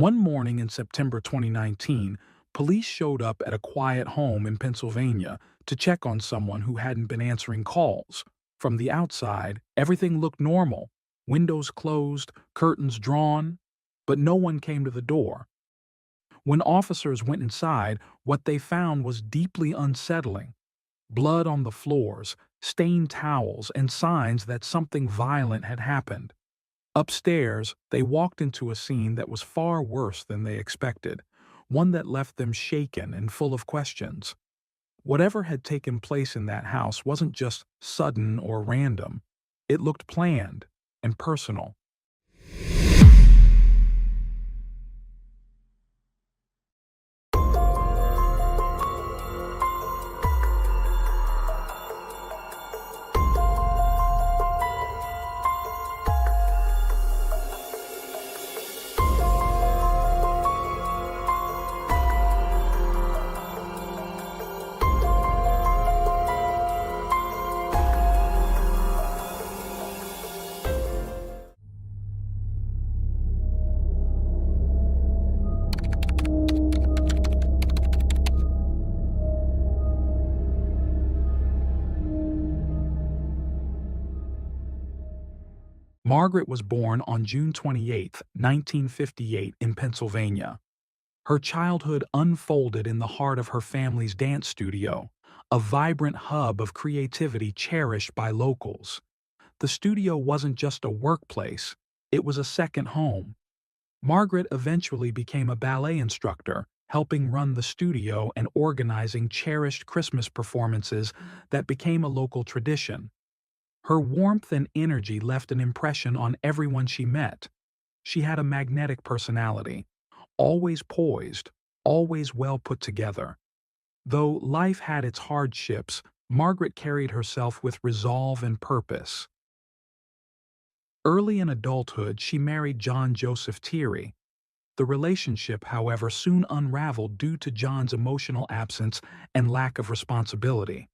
One morning in September 2019, police showed up at a quiet home in Pennsylvania to check on someone who hadn't been answering calls. From the outside, everything looked normal, windows closed, curtains drawn, but no one came to the door. When officers went inside, what they found was deeply unsettling: blood on the floors, stained towels, and signs that something violent had happened. Upstairs, they walked into a scene that was far worse than they expected, one that left them shaken and full of questions. Whatever had taken place in that house wasn't just sudden or random. It looked planned and personal. Margaret was born on June 28, 1958, in Pennsylvania. Her childhood unfolded in the heart of her family's dance studio, a vibrant hub of creativity cherished by locals. The studio wasn't just a workplace, it was a second home. Margaret eventually became a ballet instructor, helping run the studio and organizing cherished Christmas performances that became a local tradition. Her warmth and energy left an impression on everyone she met. She had a magnetic personality, always poised, always well put together. Though life had its hardships, Margaret carried herself with resolve and purpose. Early in adulthood, she married John Joseph Thierry. The relationship, however, soon unraveled due to John's emotional absence and lack of responsibility.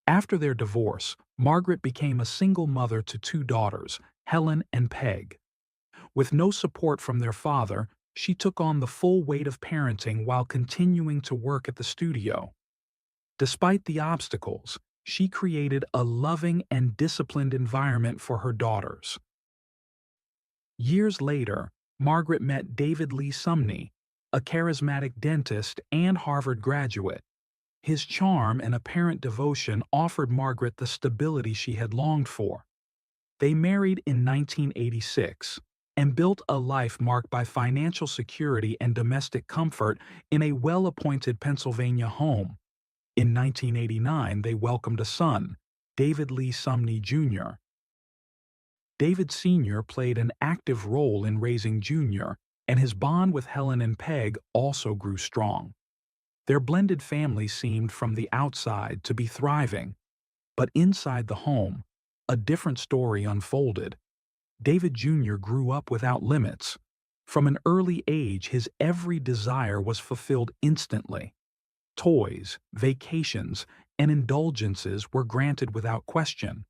After their divorce, Margaret became a single mother to two daughters, Helen and Peg. With no support from their father, she took on the full weight of parenting while continuing to work at the studio. Despite the obstacles, she created a loving and disciplined environment for her daughters. Years later, Margaret met David Lee Sumney, a charismatic dentist and Harvard graduate. His charm and apparent devotion offered Margaret the stability she had longed for. They married in 1986 and built a life marked by financial security and domestic comfort in a well-appointed Pennsylvania home. In 1989, they welcomed a son, David Lee Sumney Jr. David Sr. played an active role in raising Jr., and his bond with Helen and Peg also grew strong. Their blended family seemed from the outside to be thriving, but inside the home, a different story unfolded. David Jr. grew up without limits. From an early age, his every desire was fulfilled instantly. Toys, vacations, and indulgences were granted without question.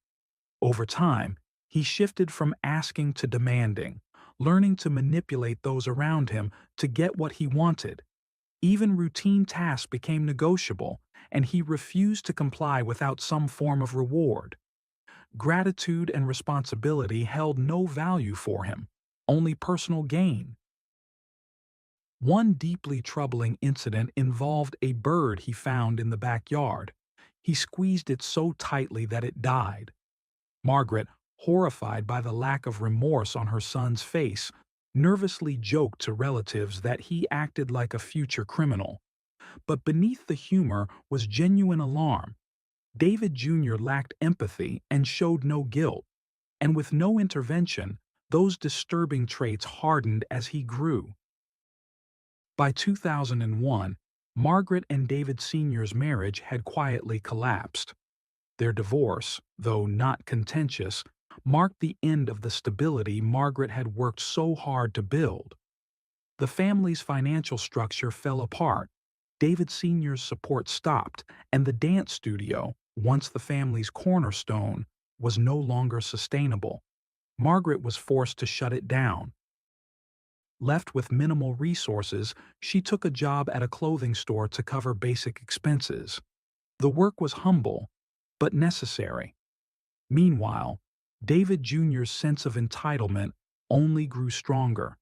Over time, he shifted from asking to demanding, learning to manipulate those around him to get what he wanted. Even routine tasks became negotiable, and he refused to comply without some form of reward. Gratitude and responsibility held no value for him, only personal gain. One deeply troubling incident involved a bird he found in the backyard. He squeezed it so tightly that it died. Margaret, horrified by the lack of remorse on her son's face, nervously joked to relatives that he acted like a future criminal. But beneath the humor was genuine alarm. David Jr. lacked empathy and showed no guilt, and with no intervention, those disturbing traits hardened as he grew. By 2001, Margaret and David Sr.'s marriage had quietly collapsed. Their divorce, though not contentious, marked the end of the stability Margaret had worked so hard to build. The family's financial structure fell apart. David Sr.'s support stopped, and the dance studio, once the family's cornerstone, was no longer sustainable. Margaret was forced to shut it down. Left with minimal resources, she took a job at a clothing store to cover basic expenses. The work was humble, but necessary. Meanwhile, David Jr.'s sense of entitlement only grew stronger.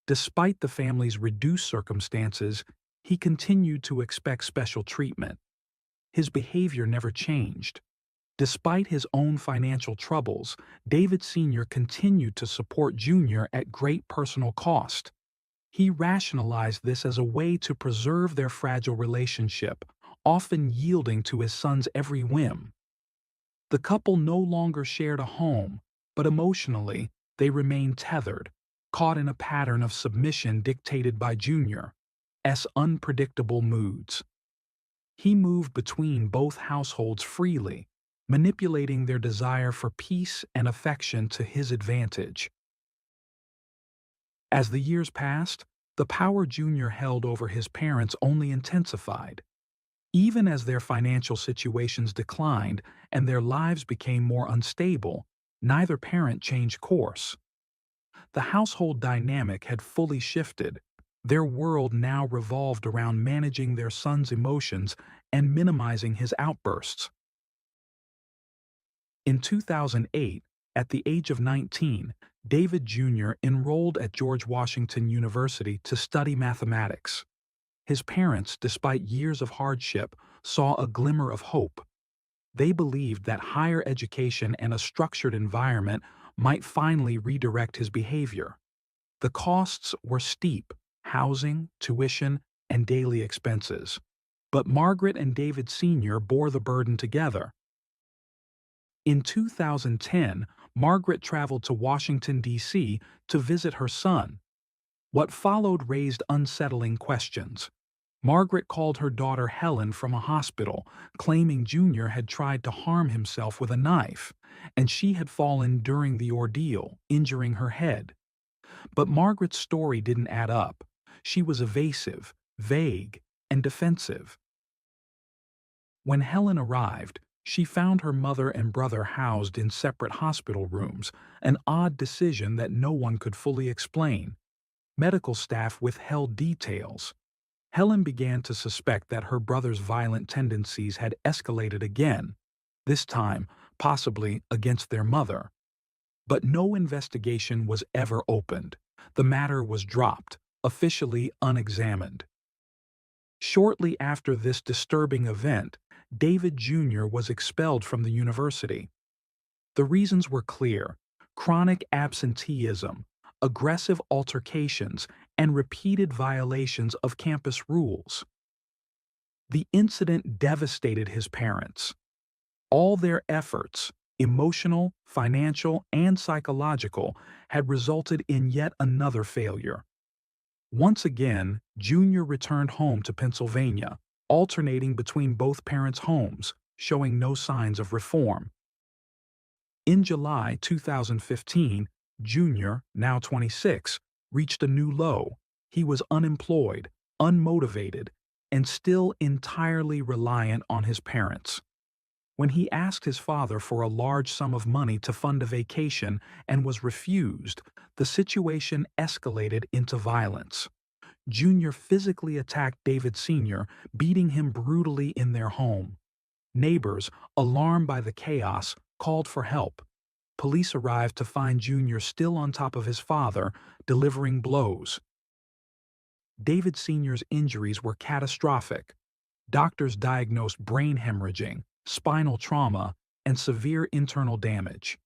Despite the family's reduced circumstances, he continued to expect special treatment. His behavior never changed. Despite his own financial troubles, David Sr. continued to support Jr. at great personal cost. He rationalized this as a way to preserve their fragile relationship, often yielding to his son's every whim. The couple no longer shared a home, but emotionally, they remained tethered, caught in a pattern of submission dictated by Jr.'s unpredictable moods. He moved between both households freely, manipulating their desire for peace and affection to his advantage. As the years passed, the power Jr. held over his parents only intensified. Even as their financial situations declined and their lives became more unstable, neither parent changed course. The household dynamic had fully shifted. Their world now revolved around managing their son's emotions and minimizing his outbursts. In 2008, at the age of 19, David Jr. enrolled at George Washington University to study mathematics. His parents, despite years of hardship, saw a glimmer of hope. They believed that higher education and a structured environment might finally redirect his behavior. The costs were steep: housing, tuition, and daily expenses. But Margaret and David Sr. bore the burden together. In 2010, Margaret traveled to Washington, D.C. to visit her son. What followed raised unsettling questions. Margaret called her daughter Helen from a hospital, claiming Jr. had tried to harm himself with a knife, and she had fallen during the ordeal, injuring her head. But Margaret's story didn't add up. She was evasive, vague, and defensive. When Helen arrived, she found her mother and brother housed in separate hospital rooms, an odd decision that no one could fully explain. Medical staff withheld details. Helen began to suspect that her brother's violent tendencies had escalated again, this time possibly against their mother. But no investigation was ever opened. The matter was dropped, officially unexamined. Shortly after this disturbing event, David Jr. was expelled from the university. The reasons were clear: chronic absenteeism, aggressive altercations, and repeated violations of campus rules. The incident devastated his parents. All their efforts, emotional, financial, and psychological, had resulted in yet another failure. Once again, Jr. returned home to Pennsylvania, alternating between both parents' homes, showing no signs of reform. In July 2015, Jr., now 26, reached a new low. He was unemployed, unmotivated, and still entirely reliant on his parents. When he asked his father for a large sum of money to fund a vacation and was refused, the situation escalated into violence. Jr. physically attacked David Sr., beating him brutally in their home. Neighbors, alarmed by the chaos, called for help. Police arrived to find Jr. still on top of his father, delivering blows. David Sr.'s injuries were catastrophic. Doctors diagnosed brain hemorrhaging, spinal trauma, and severe internal damage.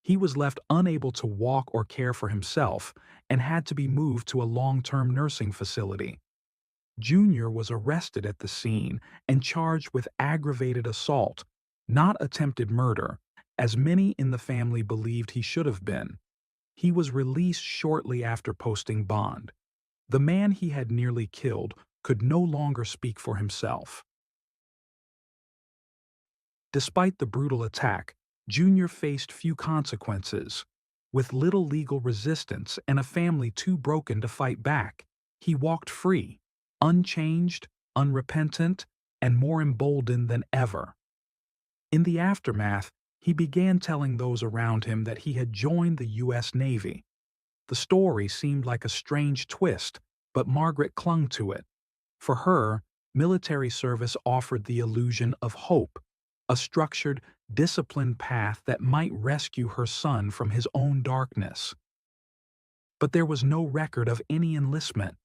He was left unable to walk or care for himself and had to be moved to a long-term nursing facility. Jr. was arrested at the scene and charged with aggravated assault, not attempted murder, as many in the family believed he should have been. He was released shortly after posting bond. The man he had nearly killed could no longer speak for himself. Despite the brutal attack, Jr. faced few consequences. With little legal resistance and a family too broken to fight back, he walked free, unchanged, unrepentant, and more emboldened than ever. In the aftermath, he began telling those around him that he had joined the U.S. Navy. The story seemed like a strange twist, but Margaret clung to it. For her, military service offered the illusion of hope, a structured, disciplined path that might rescue her son from his own darkness. But there was no record of any enlistment.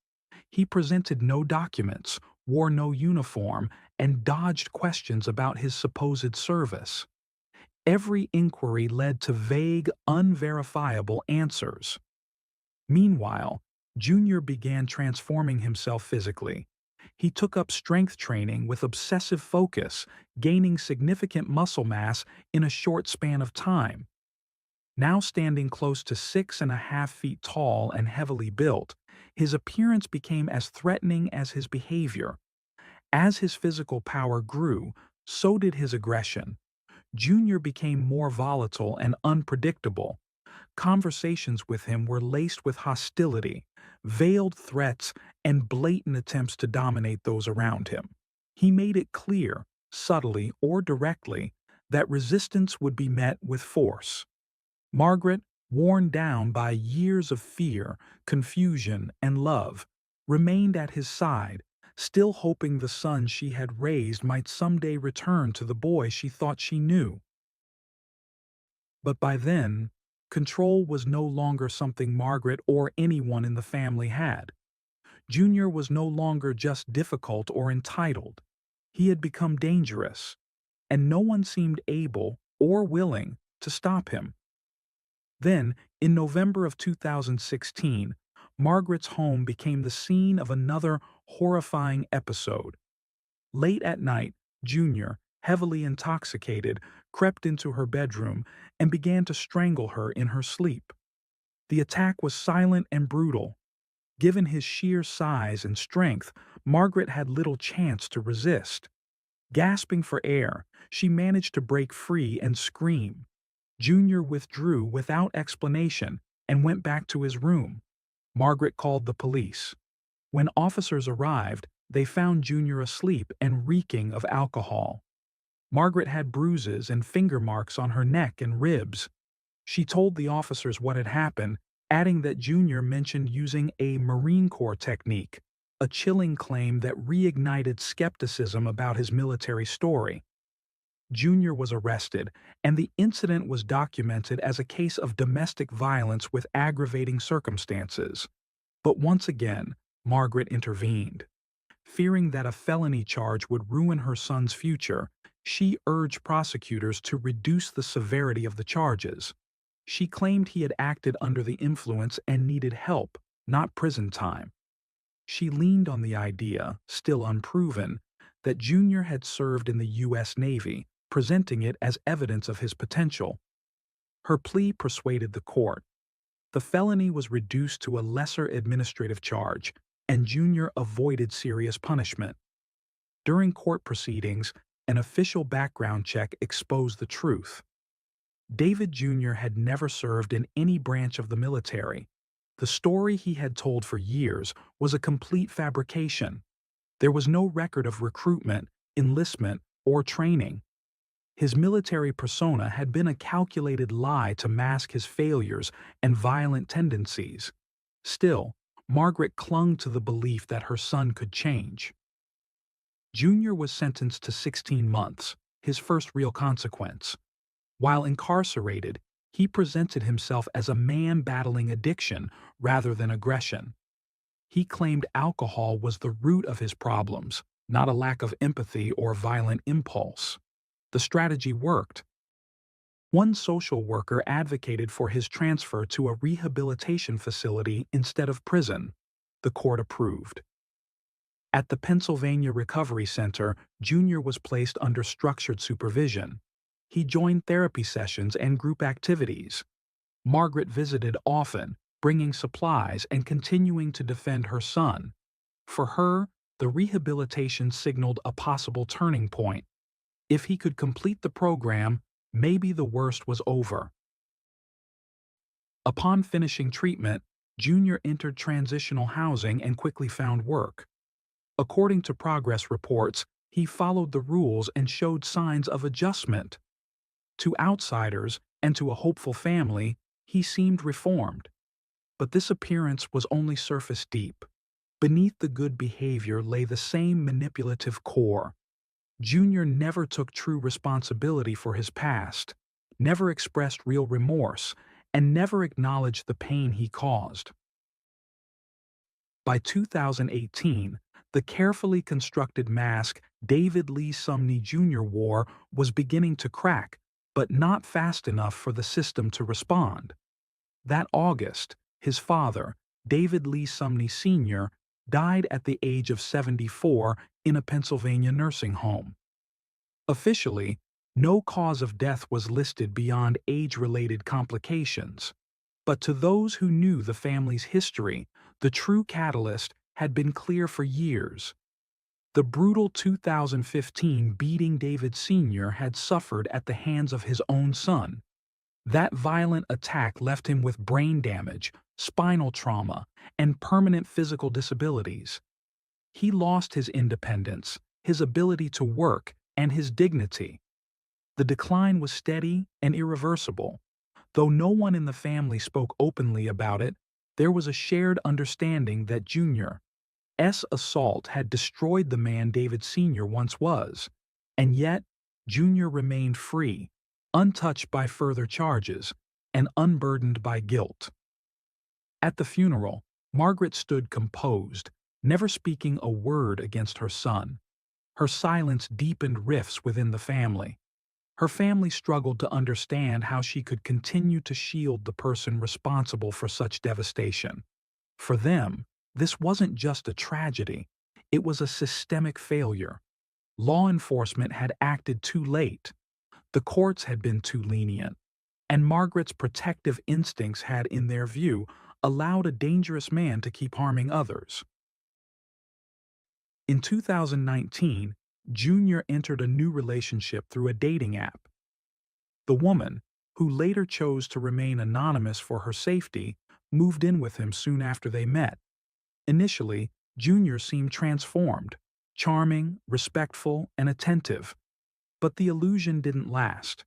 He presented no documents, wore no uniform, and dodged questions about his supposed service. Every inquiry led to vague, unverifiable answers. Meanwhile, Junior began transforming himself physically. He took up strength training with obsessive focus, gaining significant muscle mass in a short span of time. Now standing close to 6.5 feet tall and heavily built, his appearance became as threatening as his behavior. As his physical power grew, so did his aggression. Junior became more volatile and unpredictable. Conversations with him were laced with hostility, veiled threats, and blatant attempts to dominate those around him. He made it clear, subtly or directly, that resistance would be met with force. Margaret, worn down by years of fear, confusion, and love, remained at his side, still hoping the son she had raised might someday return to the boy she thought she knew. But by then, control was no longer something Margaret or anyone in the family had. Junior was no longer just difficult or entitled. He had become dangerous, and no one seemed able or willing to stop him. Then, in November of 2016, Margaret's home became the scene of another horrifying episode. Late at night, Junior, heavily intoxicated, crept into her bedroom and began to strangle her in her sleep. The attack was silent and brutal. Given his sheer size and strength, Margaret had little chance to resist. Gasping for air, she managed to break free and scream. Junior withdrew without explanation and went back to his room. Margaret called the police. When officers arrived, they found Junior asleep and reeking of alcohol. Margaret had bruises and finger marks on her neck and ribs. She told the officers what had happened, adding that Junior mentioned using a Marine Corps technique, a chilling claim that reignited skepticism about his military story. Junior was arrested, and the incident was documented as a case of domestic violence with aggravating circumstances. But once again, Margaret intervened. Fearing that a felony charge would ruin her son's future, she urged prosecutors to reduce the severity of the charges. She claimed he had acted under the influence and needed help, not prison time. She leaned on the idea, still unproven, that Junior had served in the U.S. Navy, presenting it as evidence of his potential. Her plea persuaded the court. The felony was reduced to a lesser administrative charge, and Junior avoided serious punishment. During court proceedings, an official background check exposed the truth. David Jr. had never served in any branch of the military. The story he had told for years was a complete fabrication. There was no record of recruitment, enlistment, or training. His military persona had been a calculated lie to mask his failures and violent tendencies. Still, Margaret clung to the belief that her son could change. Junior was sentenced to 16 months, his first real consequence. While incarcerated, he presented himself as a man battling addiction rather than aggression. He claimed alcohol was the root of his problems, not a lack of empathy or violent impulse. The strategy worked. One social worker advocated for his transfer to a rehabilitation facility instead of prison. The court approved. At the Pennsylvania Recovery Center, Junior was placed under structured supervision. He joined therapy sessions and group activities. Margaret visited often, bringing supplies and continuing to defend her son. For her, the rehabilitation signaled a possible turning point. If he could complete the program, maybe the worst was over. Upon finishing treatment, Junior entered transitional housing and quickly found work. According to progress reports, he followed the rules and showed signs of adjustment. To outsiders and to a hopeful family, he seemed reformed. But this appearance was only surface deep. Beneath the good behavior lay the same manipulative core. Junior never took true responsibility for his past, never expressed real remorse, and never acknowledged the pain he caused. By 2018, the carefully constructed mask David Lee Sumney Jr. wore was beginning to crack, but not fast enough for the system to respond. That August, his father, David Lee Sumney Sr., died at the age of 74 in a Pennsylvania nursing home. Officially, no cause of death was listed beyond age-related complications. But to those who knew the family's history, the true catalyst had been clear for years. The brutal 2015 beating David Sr. had suffered at the hands of his own son. That violent attack left him with brain damage, spinal trauma, and permanent physical disabilities. He lost his independence, his ability to work, and his dignity. The decline was steady and irreversible. Though no one in the family spoke openly about it, there was a shared understanding that Junior's assault had destroyed the man David Sr. once was, and yet Junior remained free, untouched by further charges, and unburdened by guilt. At the funeral, Margaret stood composed, never speaking a word against her son. Her silence deepened rifts within the family. Her family struggled to understand how she could continue to shield the person responsible for such devastation. For them, this wasn't just a tragedy, it was a systemic failure. Law enforcement had acted too late. The courts had been too lenient. And Margaret's protective instincts had, in their view, allowed a dangerous man to keep harming others. In 2019, Junior entered a new relationship through a dating app. The woman, who later chose to remain anonymous for her safety, moved in with him soon after they met. Initially, Junior seemed transformed, charming, respectful, and attentive. But the illusion didn't last.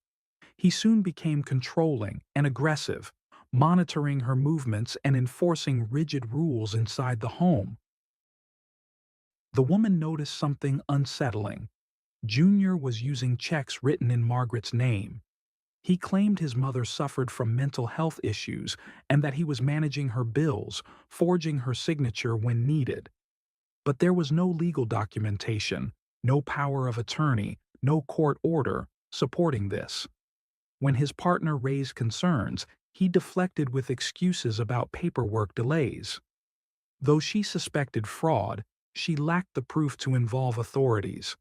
He soon became controlling and aggressive, monitoring her movements and enforcing rigid rules inside the home. The woman noticed something unsettling. Junior was using checks written in Margaret's name. He claimed his mother suffered from mental health issues and that he was managing her bills, forging her signature when needed. But there was no legal documentation, no power of attorney, no court order supporting this. When his partner raised concerns, he deflected with excuses about paperwork delays. Though she suspected fraud, she lacked the proof to involve authorities.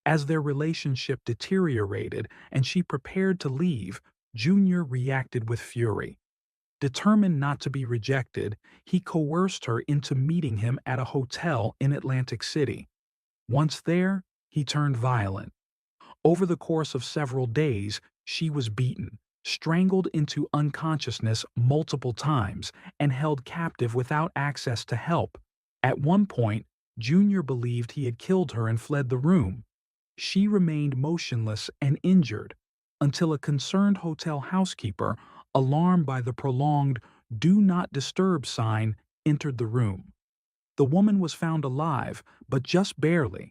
As their relationship deteriorated and she prepared to leave, Junior reacted with fury. Determined not to be rejected, he coerced her into meeting him at a hotel in Atlantic City. Once there, he turned violent. Over the course of several days, she was beaten, strangled into unconsciousness multiple times, and held captive without access to help. At one point, Junior believed he had killed her and fled the room. She remained motionless and injured until a concerned hotel housekeeper, alarmed by the prolonged "Do Not Disturb" sign, entered the room. The woman was found alive, but just barely.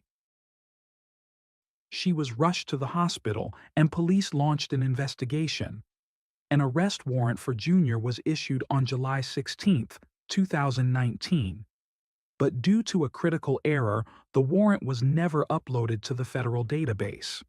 She was rushed to the hospital, and police launched an investigation. An arrest warrant for Junior was issued on July 16, 2019. But due to a critical error, the warrant was never uploaded to the federal database.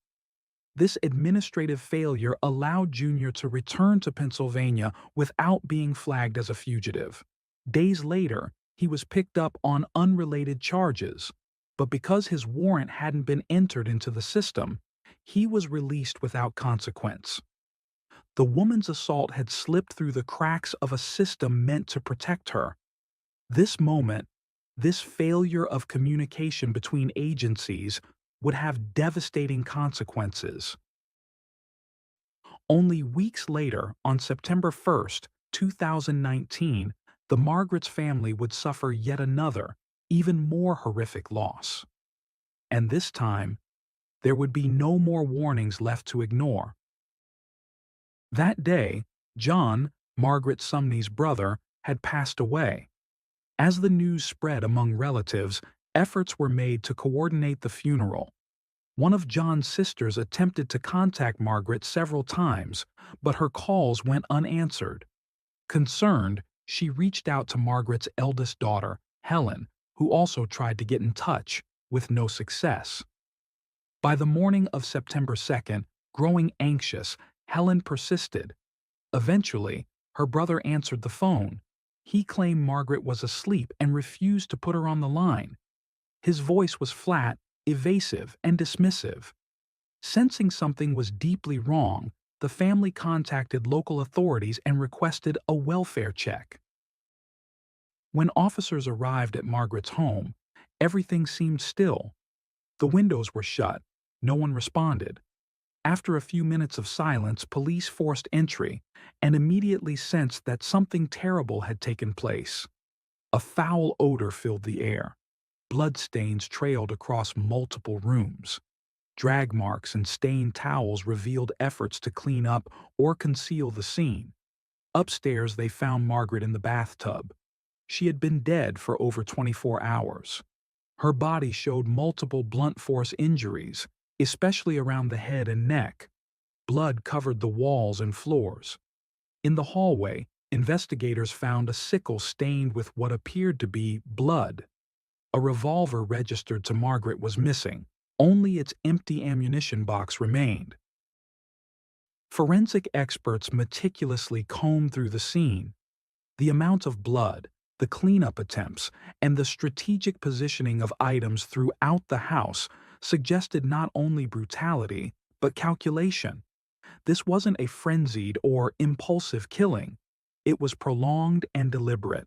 This administrative failure allowed Junior to return to Pennsylvania without being flagged as a fugitive. Days later, he was picked up on unrelated charges, but because his warrant hadn't been entered into the system, he was released without consequence. The woman's assault had slipped through the cracks of a system meant to protect her. This moment, this failure of communication between agencies, would have devastating consequences. Only weeks later, on September 1, 2019, the Margaret's family would suffer yet another, even more horrific loss. And this time, there would be no more warnings left to ignore. That day, John, Margaret Sumney's brother, had passed away. As the news spread among relatives, efforts were made to coordinate the funeral. One of John's sisters attempted to contact Margaret several times, but her calls went unanswered. Concerned, she reached out to Margaret's eldest daughter, Helen, who also tried to get in touch, with no success. By the morning of September 2nd, growing anxious, Helen persisted. Eventually, her brother answered the phone. He claimed Margaret was asleep and refused to put her on the line. His voice was flat, evasive, and dismissive. Sensing something was deeply wrong, the family contacted local authorities and requested a welfare check. When officers arrived at Margaret's home, everything seemed still. The windows were shut. No one responded. After a few minutes of silence, police forced entry and immediately sensed that something terrible had taken place. A foul odor filled the air. Bloodstains trailed across multiple rooms. Drag marks and stained towels revealed efforts to clean up or conceal the scene. Upstairs, they found Margaret in the bathtub. She had been dead for over 24 hours. Her body showed multiple blunt force injuries, especially around the head and neck. Blood covered the walls and floors. In the hallway, investigators found a sickle stained with what appeared to be blood. A revolver registered to Margaret was missing. Only its empty ammunition box remained. Forensic experts meticulously combed through the scene. The amount of blood, the cleanup attempts, and the strategic positioning of items throughout the house suggested not only brutality, but calculation. This wasn't a frenzied or impulsive killing. It was prolonged and deliberate.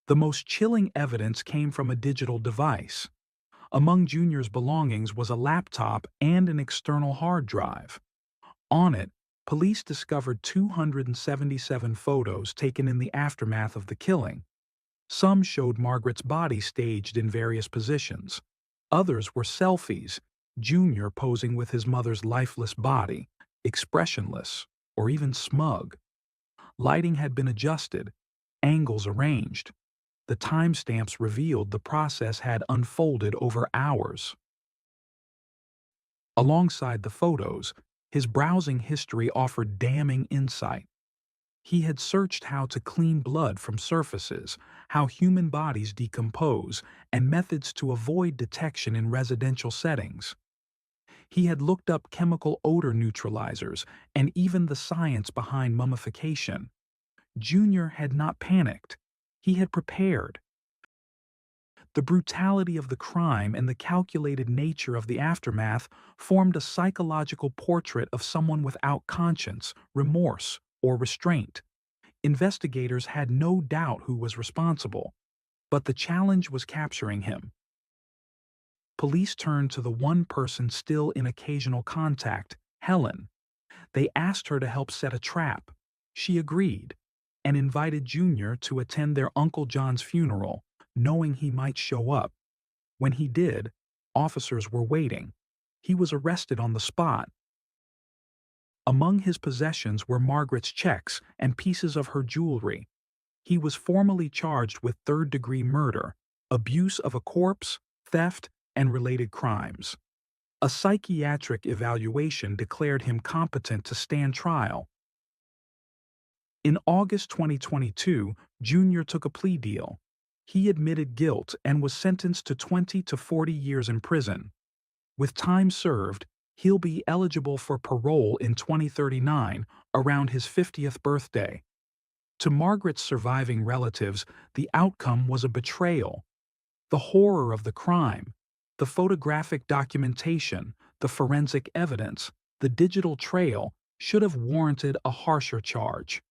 The most chilling evidence came from a digital device. Among Junior's belongings was a laptop and an external hard drive. On it, police discovered 277 photos taken in the aftermath of the killing. Some showed Margaret's body staged in various positions. Others were selfies, Junior posing with his mother's lifeless body, expressionless, or even smug. Lighting had been adjusted, angles arranged. The timestamps revealed the process had unfolded over hours. Alongside the photos, his browsing history offered damning insight. He had searched how to clean blood from surfaces, how human bodies decompose, and methods to avoid detection in residential settings. He had looked up chemical odor neutralizers and even the science behind mummification. Junior had not panicked. He had prepared. The brutality of the crime and the calculated nature of the aftermath formed a psychological portrait of someone without conscience, remorse, or restraint. Investigators had no doubt who was responsible, but the challenge was capturing him. Police turned to the one person still in occasional contact, Helen. They asked her to help set a trap. She agreed, and invited Junior to attend their Uncle John's funeral, knowing he might show up. When he did, officers were waiting. He was arrested on the spot. Among his possessions were Margaret's checks and pieces of her jewelry. He was formally charged with third-degree murder, abuse of a corpse, theft, and related crimes. A psychiatric evaluation declared him competent to stand trial. In August 2022, Junior took a plea deal. He admitted guilt and was sentenced to 20 to 40 years in prison. With time served, he'll be eligible for parole in 2039, around his 50th birthday. To Margaret's surviving relatives, the outcome was a betrayal. The horror of the crime, the photographic documentation, the forensic evidence, the digital trail should have warranted a harsher charge.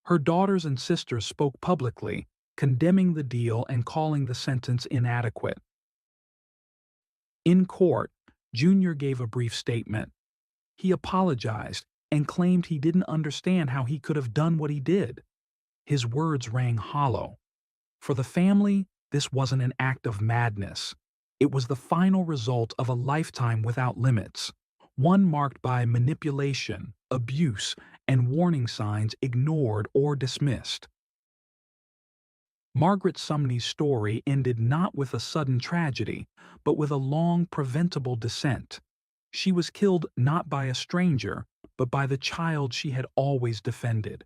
Her daughters and sisters spoke publicly, condemning the deal and calling the sentence inadequate. In court, Junior gave a brief statement. He apologized and claimed he didn't understand how he could have done what he did. His words rang hollow. For the family, this wasn't an act of madness. It was the final result of a lifetime without limits, one marked by manipulation, abuse, and warning signs ignored or dismissed. Margaret Sumney's story ended not with a sudden tragedy, but with a long, preventable descent. She was killed not by a stranger, but by the child she had always defended.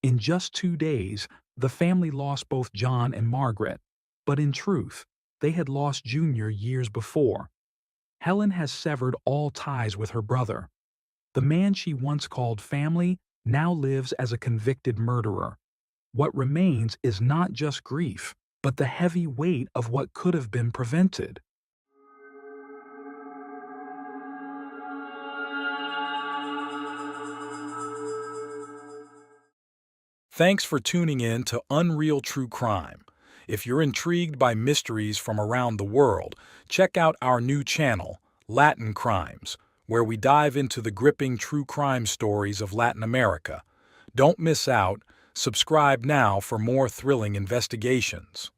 In just 2 days, the family lost both John and Margaret, but in truth, they had lost Junior years before. Helen has severed all ties with her brother. The man she once called family now lives as a convicted murderer. What remains is not just grief, but the heavy weight of what could have been prevented. Thanks for tuning in to Unreal True Crime. If you're intrigued by mysteries from around the world, check out our new channel, Latin Crimes, where we dive into the gripping true crime stories of Latin America. Don't miss out. Subscribe now for more thrilling investigations.